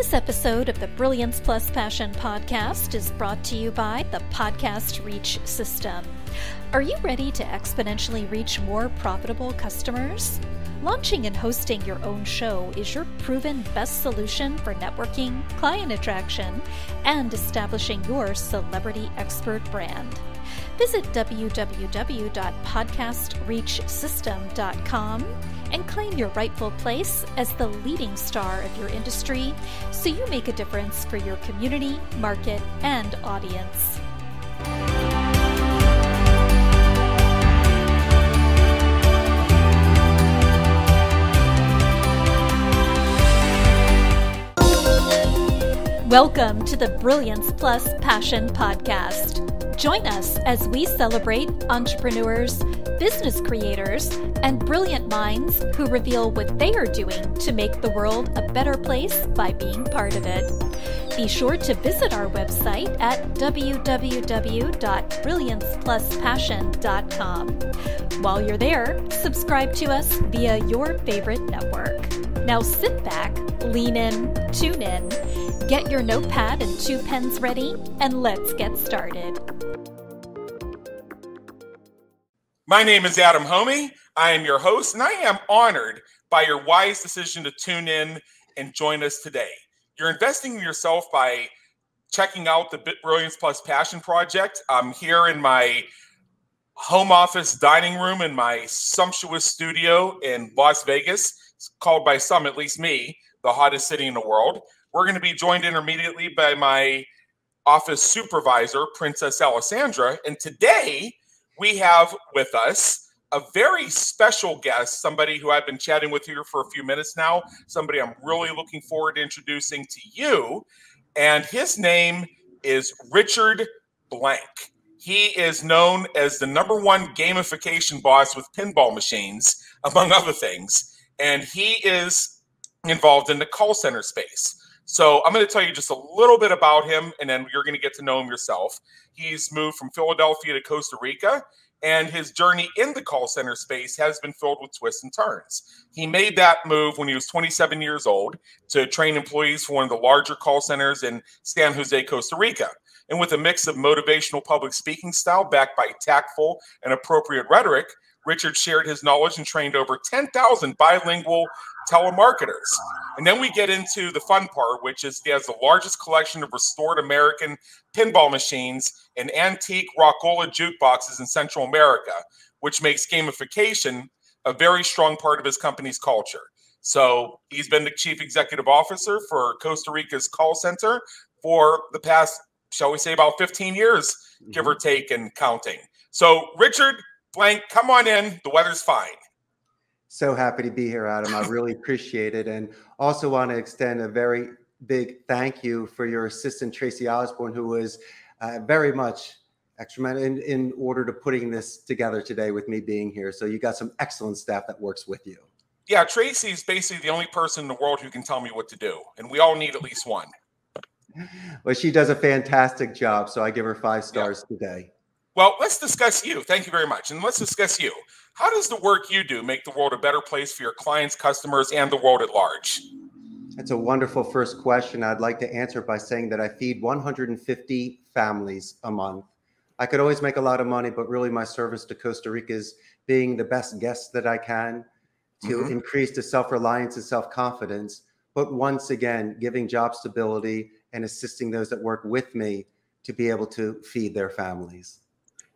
This episode of the Brilliance Plus Passion podcast is brought to you by the Podcast Reach System. Are you ready to exponentially reach more profitable customers? Launching and hosting your own show is your proven best solution for networking, client attraction, and establishing your celebrity expert brand. Visit www.podcastreachsystem.com and claim your rightful place as the leading star of your industry so you make a difference for your community, market, and audience. Welcome to the Brilliance Plus Passion podcast. Join us as we celebrate entrepreneurs, business creators, and brilliant minds who reveal what they are doing to make the world a better place by being part of it. Be sure to visit our website at www.brilliancepluspassion.com. While you're there, subscribe to us via your favorite network. Now sit back, lean in, tune in, get your notepad and 2 pens ready, and let's get started. My name is Adam Homey. I am your host, and I am honored by your wise decision to tune in and join us today. You're investing in yourself by checking out the Brilliance Plus Passion Project. I'm here in my home office dining room in my sumptuous studio in Las Vegas. It's called by some, at least me, the hottest city in the world. We're going to be joined intermediately by my office supervisor, Princess Alessandra. And today we have with us a very special guest, somebody who I've been chatting with here for a few minutes now, somebody I'm really looking forward to introducing to you. And his name is Richard Blank. He is known as the #1 gamification boss with pinball machines, among other things. And he is involved in the call center space. So I'm going to tell you just a little bit about him, and then you're going to get to know him yourself. He's moved from Philadelphia to Costa Rica, and his journey in the call center space has been filled with twists and turns. He made that move when he was 27 years old to train employees for one of the larger call centers in San Jose, Costa Rica. And with a mix of motivational public speaking style backed by tactful and appropriate rhetoric, Richard shared his knowledge and trained over 10,000 bilingual telemarketers. And then we get into the fun part, which is he has the largest collection of restored American pinball machines and antique Rockola Jukeboxes in Central America, which makes gamification a very strong part of his company's culture. So he's been the chief executive officer for Costa Rica's call center for the past, shall we say, about 15 years, give or take, and counting. So Richard Blank, come on in. The weather's fine. So happy to be here, Adam. I really appreciate it. And also want to extend a very big thank you for your assistant, Tracy Osborne, who was very much extra in order to putting this together today with me being here. So you got some excellent staff that works with you. Yeah, Tracy's basically the only person in the world who can tell me what to do. And we all need at least one. Well, she does a fantastic job. So I give her 5 stars today. Well, let's discuss you. Thank you very much. And let's discuss you. How does the work you do make the world a better place for your clients, customers, and the world at large? That's a wonderful first question. I'd like to answer by saying that I feed 150 families a month. I could always make a lot of money, but really my service to Costa Rica is being the best guest that I can to increase the self-reliance and self-confidence, but once again, giving job stability and assisting those that work with me to be able to feed their families.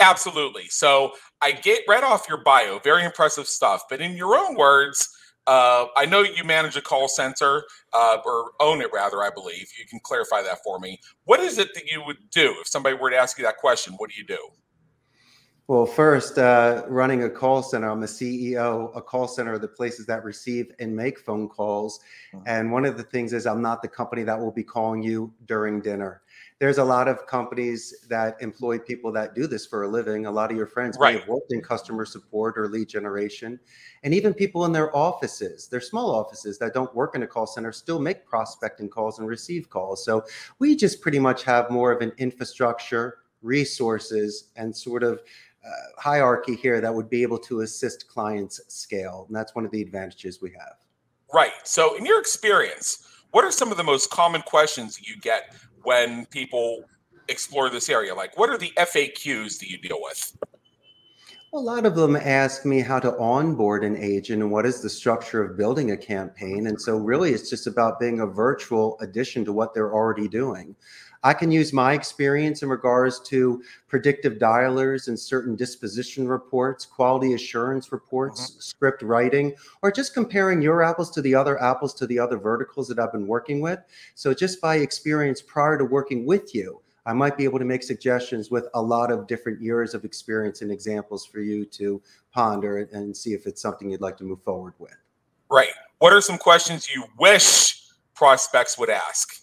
Absolutely. So I read off your bio, very impressive stuff. But in your own words, I know you manage a call center, or own it rather, I believe. You can clarify that for me. What is it that you would do if somebody were to ask you that question? What do you do? Well, first, running a call center, I'm a CEO. A call center are the places that receive and make phone calls. And one of the things is I'm not the company that will be calling you during dinner. There's a lot of companies that employ people that do this for a living. A lot of your friends may have worked in customer support or lead generation. And even people in their offices, their small offices that don't work in a call center still make prospecting calls and receive calls. So we just pretty much have more of an infrastructure, resources, and sort of hierarchy here that would be able to assist clients scale. And that's one of the advantages we have. Right. So in your experience, what are some of the most common questions that you get when people explore this area? Like, what are the FAQs that you deal with? A lot of them ask me how to onboard an agent and what is the structure of building a campaign. And so really it's just about being a virtual addition to what they're already doing. I can use my experience in regards to predictive dialers and certain disposition reports, quality assurance reports, script writing, or just comparing your apples to the other verticals that I've been working with. So just by experience prior to working with you, I might be able to make suggestions with a lot of different years of experience and examples for you to ponder and see if it's something you'd like to move forward with. Right. What are some questions you wish prospects would ask?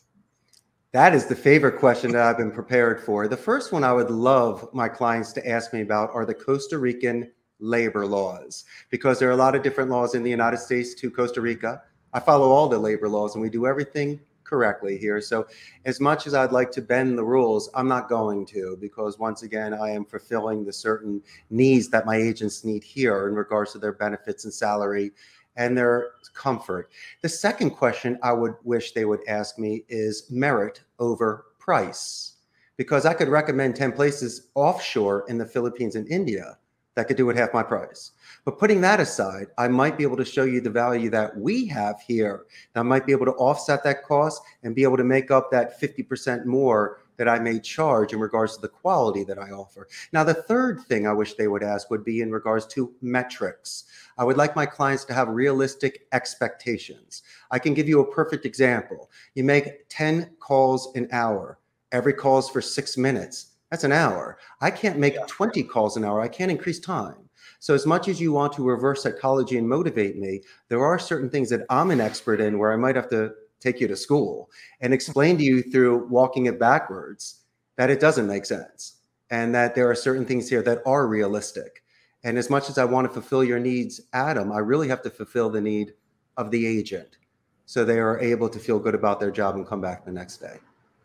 That is the favorite question that I've been prepared for. The first one I would love my clients to ask me about are the Costa Rican labor laws, because there are a lot of different laws in the United States to Costa Rica. I follow all the labor laws and we do everything correctly here. So as much as I'd like to bend the rules, I'm not going to, because once again, I am fulfilling the certain needs that my agents need here in regards to their benefits and salary and their comfort. The second question I would wish they would ask me is merit over price, because I could recommend 10 places offshore in the Philippines and India that could do it half my price. But putting that aside, I might be able to show you the value that we have here. I might be able to offset that cost and be able to make up that 50% more that I may charge in regards to the quality that I offer. Now, the third thing I wish they would ask would be in regards to metrics. I would like my clients to have realistic expectations. I can give you a perfect example. You make 10 calls an hour. Every call is for 6 minutes. That's an hour. I can't make 20 calls an hour. I can't increase time. So as much as you want to reverse psychology and motivate me, there are certain things that I'm an expert in where I might have to take you to school and explain to you through walking it backwards that it doesn't make sense and that there are certain things here that are realistic. And as much as I want to fulfill your needs, Adam, I really have to fulfill the need of the agent so they are able to feel good about their job and come back the next day.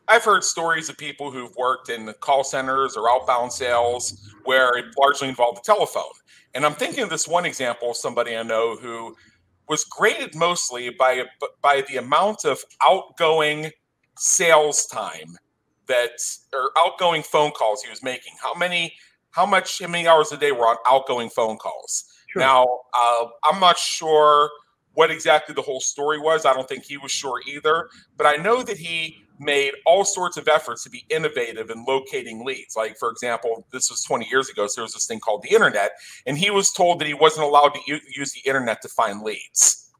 I've heard stories of people who've worked in the call centers or outbound sales where it largely involved the telephone. And I'm thinking of this one example of somebody I know who was graded mostly by the amount of outgoing sales time or outgoing phone calls he was making. How many hours a day were on outgoing phone calls? Sure. Now, I'm not sure what exactly the whole story was. I don't think he was sure either, but I know that he made all sorts of efforts to be innovative in locating leads. Like, for example, this was 20 years ago, so there was this thing called the internet, and he was told that he wasn't allowed to use the internet to find leads.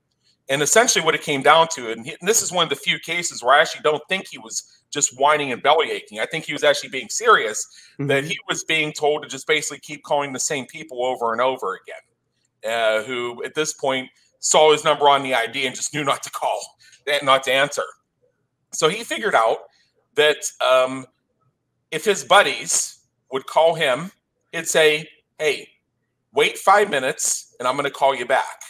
And essentially what it came down to, and this is one of the few cases where I actually don't think he was just whining and belly aching. I think he was actually being serious, that he was being told to just basically keep calling the same people over and over again, who at this point saw his number on the ID and just knew not to call, not to answer. So he figured out that if his buddies would call him, he'd say, hey, wait 5 minutes and I'm going to call you back.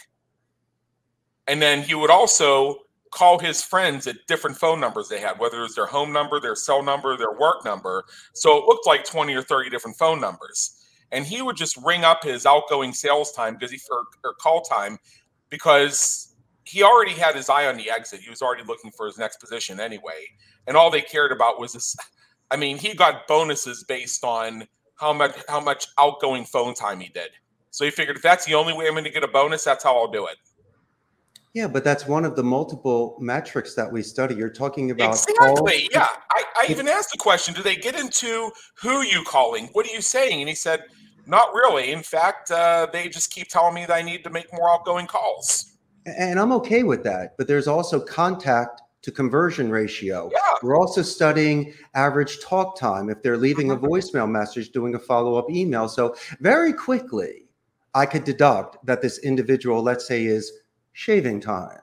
And then he would also call his friends at different phone numbers they had, whether it was their home number, their cell number, their work number. So it looked like 20 or 30 different phone numbers. And he would just ring up his outgoing sales time or call time, because he already had his eye on the exit. He was already looking for his next position anyway. And all they cared about was this. I mean, he got bonuses based on how much outgoing phone time he did. So he figured, if that's the only way I'm going to get a bonus, that's how I'll do it. Yeah, but that's one of the multiple metrics that we study. You're talking about exactly. Yeah, I even asked the question: do they get into who you calling? What are you saying? And he said, not really. In fact, they just keep telling me that I need to make more outgoing calls. And I'm okay with that. But there's also contact to conversion ratio. Yeah. We're also studying average talk time. If they're leaving a voicemail message, doing a follow-up email. So very quickly, I could deduct that this individual, let's say, is shaving time.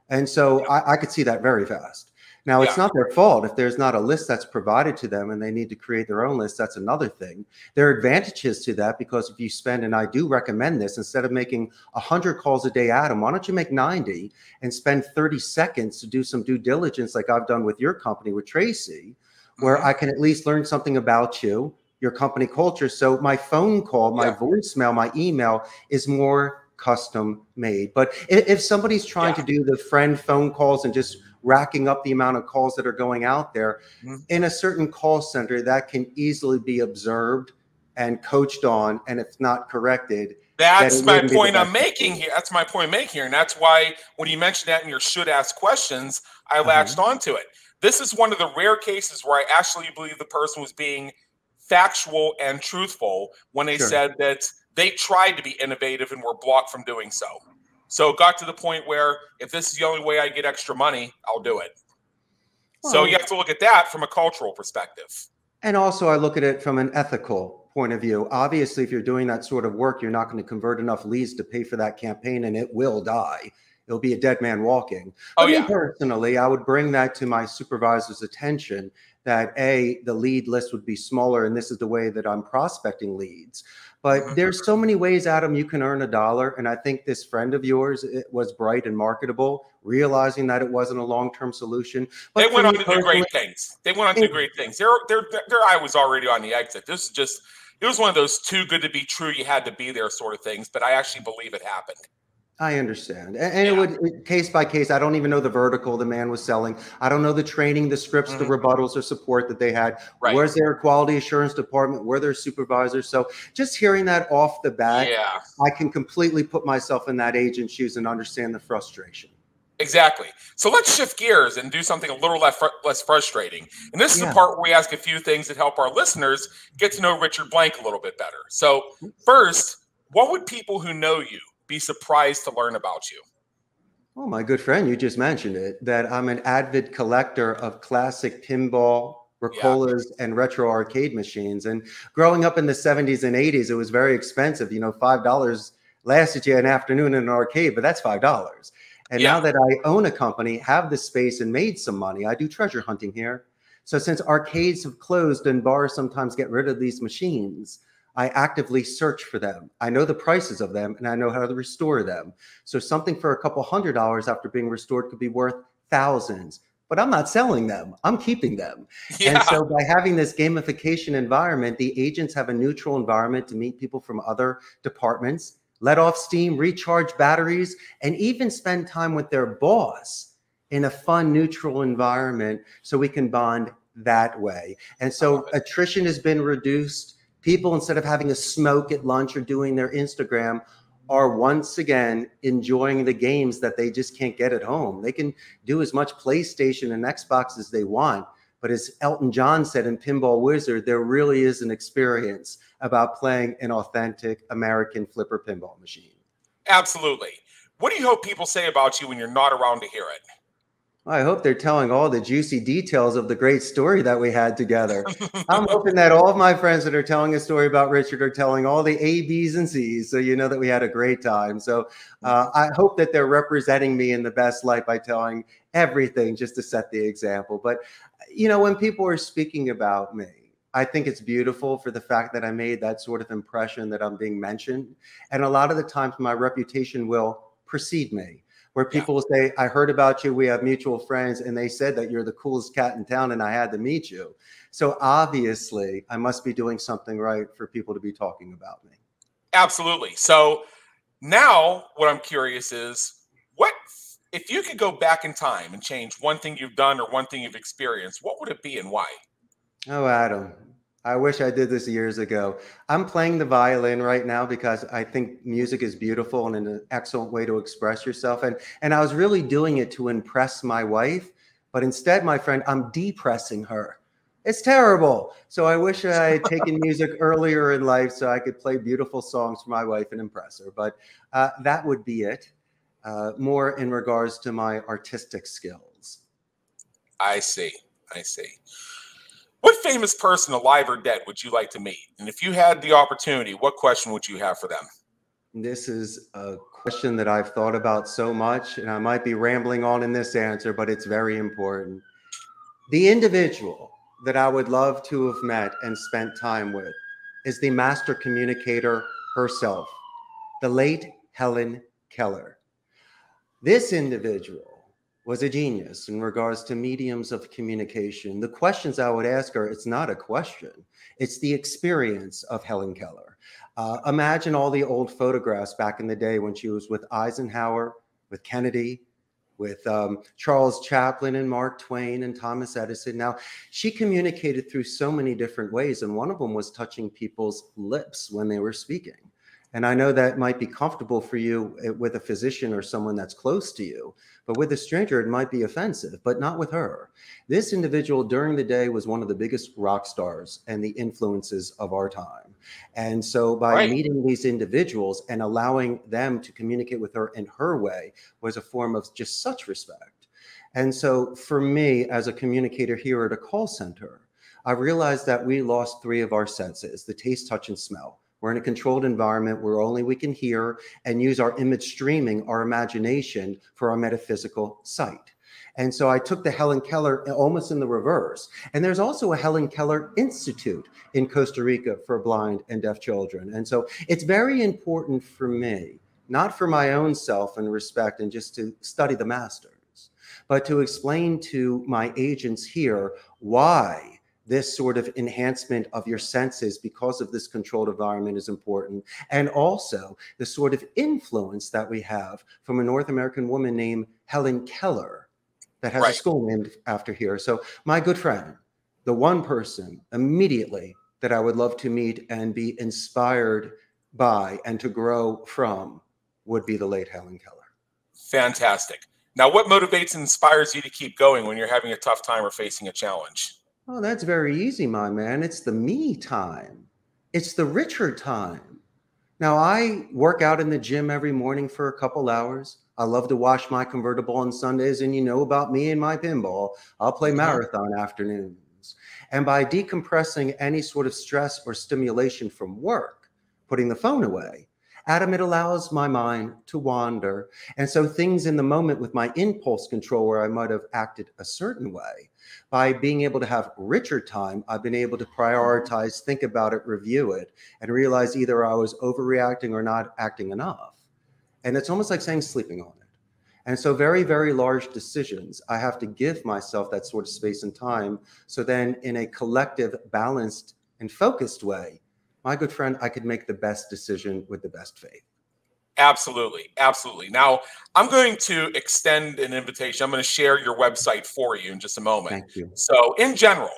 And so I could see that very fast. Now, it's not their fault if there's not a list that's provided to them and they need to create their own list. That's another thing. There are advantages to that, because if you spend, and I do recommend this, instead of making 100 calls a day, Adam, why don't you make 90 and spend 30 seconds to do some due diligence like I've done with your company with Tracy, where I can at least learn something about you, your company culture. So my phone call, my voicemail, my email is more custom made. But if somebody's trying to do the friend phone calls and just racking up the amount of calls that are going out there. In a certain call center, that can easily be observed and coached on, and if not corrected. That's my point I'm making here. That's my point I'm making here. And that's why when you mentioned that in your should ask questions, I latched onto it. This is one of the rare cases where I actually believe the person was being factual and truthful when they said that they tried to be innovative and were blocked from doing so. So it got to the point where if this is the only way I get extra money, I'll do it. Well, so you have to look at that from a cultural perspective. And also I look at it from an ethical point of view. Obviously, if you're doing that sort of work, you're not going to convert enough leads to pay for that campaign, and it will die. It'll be a dead man walking. But me personally, I would bring that to my supervisor's attention that the lead list would be smaller, and this is the way that I'm prospecting leads. But there's so many ways, Adam, you can earn $1. And I think this friend of yours was bright and marketable, realizing that it wasn't a long-term solution. But they went on to do great things. They went on to do great things. Their eye was already on the exit. This is just, it was one of those too good to be true, you had to be there sort of things. But I actually believe it happened. I understand. And it would, case by case, I don't even know the vertical the man was selling. I don't know the training, the scripts, the rebuttals or support that they had. Was there a quality assurance department? Were there supervisors? So just hearing that off the bat, I can completely put myself in that agent's shoes and understand the frustration. Exactly. So let's shift gears and do something a little less frustrating. And this is the part where we ask a few things that help our listeners get to know Richard Blank a little bit better. So first, what would people who know you be surprised to learn about you? Oh, my good friend, you just mentioned it, that I'm an avid collector of classic pinball, Rockolas, and retro arcade machines. And growing up in the 70s and 80s, it was very expensive. You know, $5 lasted you an afternoon in an arcade, but that's $5. And now that I own a company, have the space, and made some money, I do treasure hunting here. So since arcades have closed and bars sometimes get rid of these machines, I actively search for them. I know the prices of them, and I know how to restore them. So something for a couple $100 after being restored could be worth thousands, but I'm not selling them. I'm keeping them. And so by having this gamification environment, the agents have a neutral environment to meet people from other departments, let off steam, recharge batteries, and even spend time with their boss in a fun, neutral environment so we can bond that way. And so attrition has been reduced. People, instead of having a smoke at lunch or doing their Instagram, are once again enjoying the games that they just can't get at home. They can do as much PlayStation and Xbox as they want. But as Elton John said in Pinball Wizard, there really is an experience about playing an authentic American flipper pinball machine. Absolutely. What do you hope people say about you when you're not around to hear it? I hope they're telling all the juicy details of the great story that we had together. I'm hoping that all of my friends that are telling a story about Richard are telling all the A, B's, and C's, so you know that we had a great time. So I hope that they're representing me in the best light by telling everything just to set the example. But, you know, when people are speaking about me, I think it's beautiful for the fact that I made that sort of impression that I'm being mentioned. And a lot of the times my reputation will precede me, where people will say, I heard about you, we have mutual friends, and they said that you're the coolest cat in town and I had to meet you. So obviously I must be doing something right for people to be talking about me. Absolutely. So now what I'm curious is, what if you could go back in time and change one thing you've done or one thing you've experienced, what would it be and why? Oh, Adam, I wish I did this years ago. I'm playing the violin right now because I think music is beautiful and an excellent way to express yourself. And I was really doing it to impress my wife, but instead, my friend, I'm depressing her. It's terrible. So I wish I had taken music earlier in life so I could play beautiful songs for my wife and impress her. But that would be it, more in regards to my artistic skills. I see. I see. What famous person, alive or dead, would you like to meet? And if you had the opportunity, what question would you have for them? This is a question that I've thought about so much, and I might be rambling on in this answer, but it's very important. The individual that I would love to have met and spent time with is the master communicator herself, the late Helen Keller. This individual was a genius in regards to mediums of communication. The questions I would ask her, it's not a question. It's the experience of Helen Keller. Imagine all the old photographs back in the day when she was with Eisenhower, with Kennedy, with Charles Chaplin and Mark Twain and Thomas Edison. Now, she communicated through so many different ways, and one of them was touching people's lips when they were speaking. And I know that might be comfortable for you with a physician or someone that's close to you, but with a stranger, it might be offensive, but not with her. This individual during the day was one of the biggest rock stars and the influences of our time. And so by meeting these individuals and allowing them to communicate with her in her way was a form of just such respect. And so for me, as a communicator here at a call center, I realized that we lost 3 of our senses: the taste, touch, and smell. We're in a controlled environment where only we can hear and use our image streaming, our imagination, for our metaphysical sight. And so I took the Helen Keller almost in the reverse. And there's also a Helen Keller Institute in Costa Rica for blind and deaf children. And so it's very important for me, not for my own self and respect and just to study the masters, but to explain to my agents here why this sort of enhancement of your senses because of this controlled environment is important. And also the sort of influence that we have from a North American woman named Helen Keller that has a school named after her. So my good friend, the one person immediately that I would love to meet and be inspired by and to grow from would be the late Helen Keller. Fantastic. Now, what motivates and inspires you to keep going when you're having a tough time or facing a challenge? Oh, that's very easy, my man. It's the me time. It's the Richard time. Now, I work out in the gym every morning for a couple hours. I love to wash my convertible on Sundays, and you know about me and my pinball. I'll play marathon afternoons. And by decompressing any sort of stress or stimulation from work, putting the phone away, Adam, it allows my mind to wander. And so things in the moment with my impulse control where I might have acted a certain way, by being able to have richer time, I've been able to prioritize, think about it, review it, and realize either I was overreacting or not acting enough. And it's almost like saying sleeping on it. And so very, very large decisions, I have to give myself that sort of space and time. So then in a collective, balanced, and focused way, my good friend, I could make the best decision with the best faith. Absolutely. Absolutely. Now, I'm going to extend an invitation. I'm going to share your website for you in just a moment. Thank you. So in general,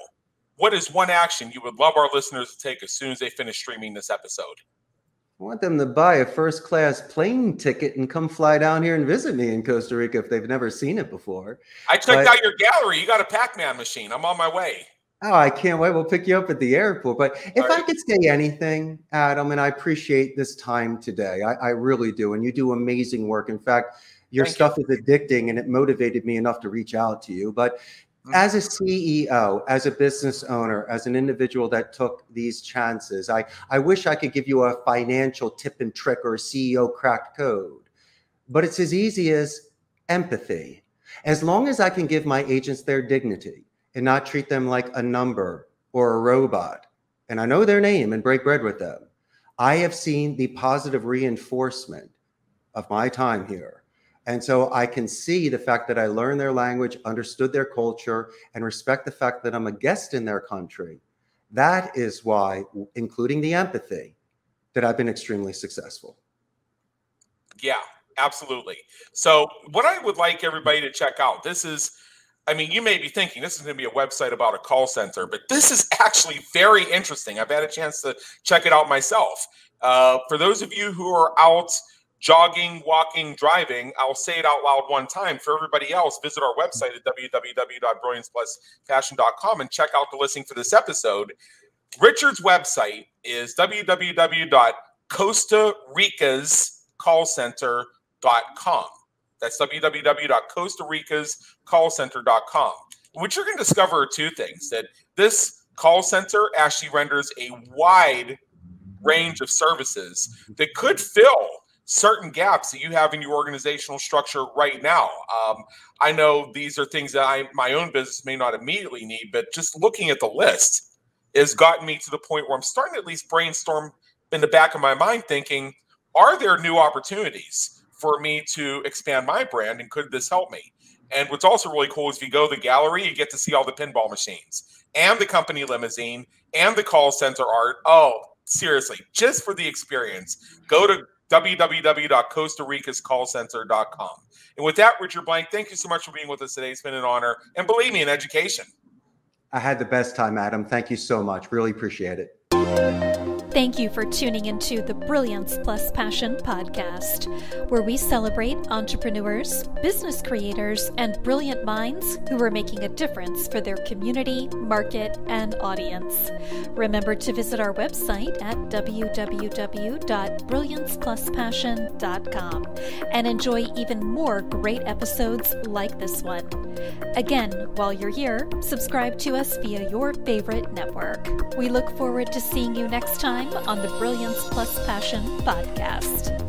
what is one action you would love our listeners to take as soon as they finish streaming this episode? I want them to buy a first-class plane ticket and come fly down here and visit me in Costa Rica if they've never seen it before. I checked out your gallery. You got a Pac-Man machine. I'm on my way. Oh, I can't wait. We'll pick you up at the airport. But if I could say anything, Adam, and I appreciate this time today. I really do. And you do amazing work. In fact, your stuff is addicting, and it motivated me enough to reach out to you. But as a CEO, as a business owner, as an individual that took these chances, I wish I could give you a financial tip and trick or a CEO cracked code. But it's as easy as empathy. As long as I can give my agents their dignity, and not treat them like a number or a robot, and I know their name and break bread with them, I have seen the positive reinforcement of my time here. And so I can see the fact that I learned their language, understood their culture, and respect the fact that I'm a guest in their country. That is why, including the empathy, that I've been extremely successful. Yeah, absolutely. So what I would like everybody to check out, this is, I mean, you may be thinking this is going to be a website about a call center, but this is actually very interesting. I've had a chance to check it out myself. For those of you who are out jogging, walking, driving, I'll say it out loud one time. For everybody else, visit our website at www.brillianceplusfashion.com and check out the listing for this episode. Richard's website is www.costaricascallcenter.com. That's www.costaricascallcenter.com. What you're going to discover are two things: that this call center actually renders a wide range of services that could fill certain gaps that you have in your organizational structure right now. I know these are things that my own business may not immediately need, but just looking at the list has gotten me to the point where I'm starting to at least brainstorm in the back of my mind thinking, are there new opportunities for me to expand my brand, and could this help me? And what's also really cool is if you go to the gallery, you get to see all the pinball machines and the company limousine and the call center art. Oh, seriously, just for the experience, go to www.costaricascallcenter.com. And with that, Richard Blank, thank you so much for being with us today. It's been an honor. And believe me, in education. I had the best time, Adam. Thank you so much. Really appreciate it. Thank you for tuning into the Brilliance Plus Passion podcast, where we celebrate entrepreneurs, business creators, and brilliant minds who are making a difference for their community, market, and audience. Remember to visit our website at www.brilliancepluspassion.com and enjoy even more great episodes like this one. Again, while you're here, subscribe to us via your favorite network. We look forward to seeing you next time on the Brilliance Plus Passion podcast.